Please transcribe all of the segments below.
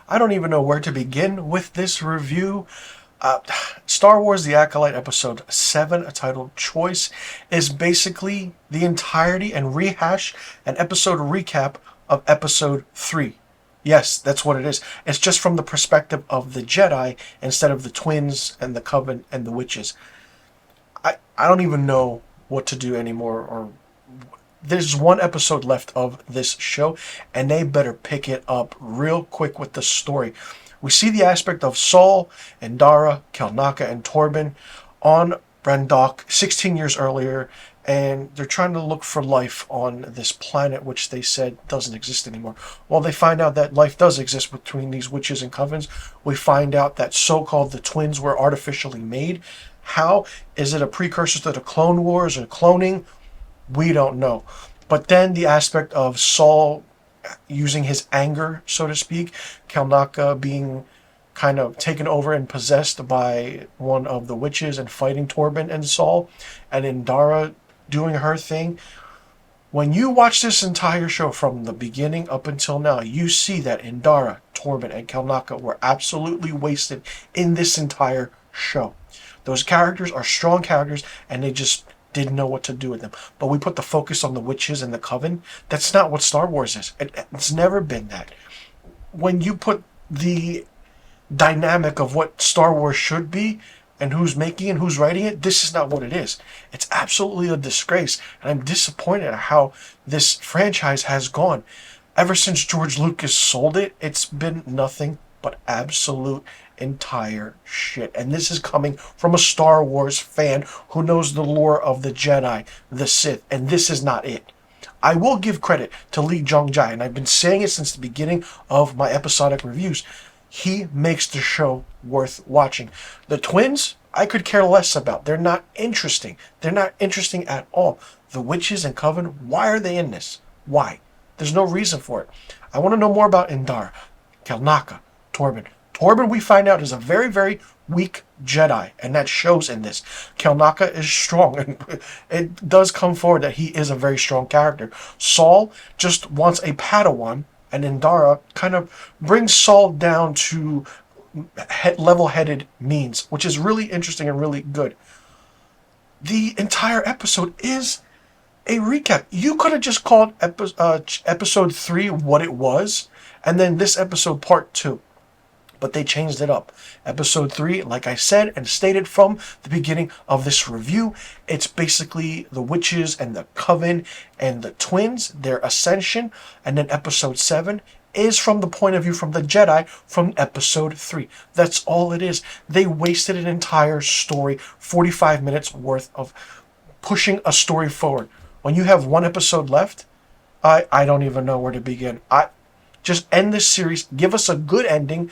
I don't even know where to begin with this review. Uh, Star Wars The Acolyte Episode 7, titled Choice, is basically the entirety and rehash and episode recap of Episode 3. Yes, that's what it is. It's just from the perspective of the Jedi instead of the twins and the Coven and the witches. I don't even know what to do anymore, or there's one episode left of this show, and they better pick it up real quick with the story. We see the aspect of Saul and Dara, Kelnaka, and Torben on Brandok 16 years earlier, and they're trying to look for life on this planet which they said doesn't exist anymore. Well, they find out that life does exist between these witches and covens. We find out that so-called the twins were artificially made. How? Is it a precursor to the Clone Wars or cloning? We don't know. But then the aspect of Saul using his anger, so to speak, Kelnaka being kind of taken over and possessed by one of the witches and fighting Torben and Saul, and Indara doing her thing. When you watch this entire show from the beginning up until now, you see that Indara, Torben, and Kelnaka were absolutely wasted in this entire show. Those characters are strong characters, and they just didn't know what to do with them. But we put the focus on the witches and the coven. That's not what Star Wars is. It's never been that. When you put the dynamic of what Star Wars should be and who's making it, who's writing it, this is not what it is. It's absolutely a disgrace, and I'm disappointed at how this franchise has gone. Ever since George Lucas sold it, it's been nothing but absolute entire shit. And this is coming from a Star Wars fan who knows the lore of the Jedi, the Sith, and this is not it. I will give credit to Lee Jong-jae, and I've been saying it since the beginning of my episodic reviews. He makes the show worth watching. The twins, I could care less about. They're not interesting. They're not interesting at all. The witches and coven, why are they in this? Why? There's no reason for it. I want to know more about Indara, Kelnaka, Torben. Torben, we find out, is a very, very weak Jedi, and that shows in this. Kelnaka is strong, and it does come forward that he is a very strong character. Saul just wants a Padawan, and Indara kind of brings Saul down to level-headed means, which is really interesting and really good. The entire episode is a recap. You could have just called episode 3 what it was, and then this episode part 2. But they changed it up. Episode 3, like I said and stated from the beginning of this review, it's basically the witches and the coven and the twins, their ascension. And then episode 7 is from the point of view from the Jedi from episode 3. That's all it is. They wasted an entire story, 45 minutes worth of pushing a story forward. When you have one episode left, I don't even know where to begin. Just end this series. Give us a good ending.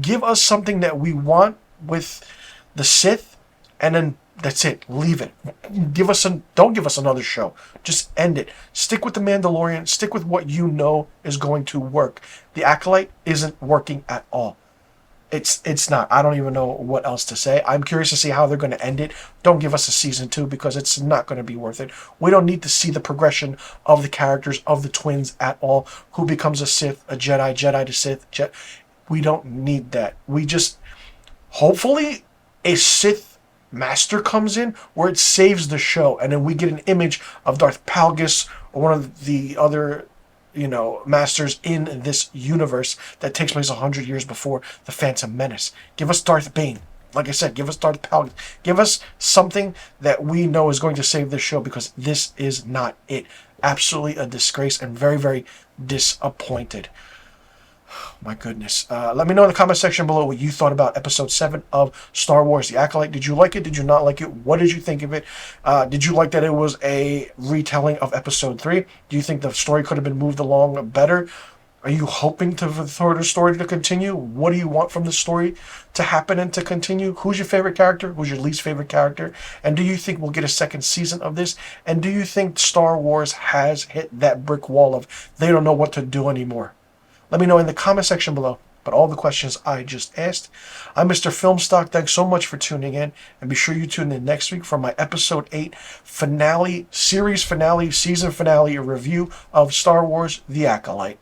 Give us something that we want with the Sith, and then that's it. Leave it. Don't give us another show. Just end it. Stick with the Mandalorian. Stick with what you know is going to work. The Acolyte isn't working at all. It's not. I don't even know what else to say. I'm curious to see how they're going to end it. Don't give us a season 2 because it's not going to be worth it. We don't need to see the progression of the characters of the twins at all. Who becomes a Sith, a Jedi, Jedi to Sith. We don't need that. We just, hopefully, a Sith master comes in where it saves the show, and then we get an image of Darth Palgus or one of the other, masters in this universe that takes place 100 years before the Phantom Menace. Give us Darth Bane. Like I said, give us Darth Palgus. Give us something that we know is going to save this show, because this is not it. Absolutely a disgrace, and very, very disappointed. My goodness. Let me know in the comment section below what you thought about episode 7 of Star Wars The Acolyte. Did you like it? Did you not like it? What did you think of it? Did you like that it was a retelling of episode 3? Do you think the story could have been moved along better? Are you hoping for the story to continue? What do you want from the story to happen and to continue? Who's your favorite character? Who's your least favorite character? And do you think we'll get a second season of this? And do you think Star Wars has hit that brick wall of they don't know what to do anymore? Let me know in the comment section below. But all the questions I just asked. I'm Mr. Filmstock. Thanks so much for tuning in. And be sure you tune in next week for my episode 8 finale, series finale, season finale review of Star Wars The Acolyte.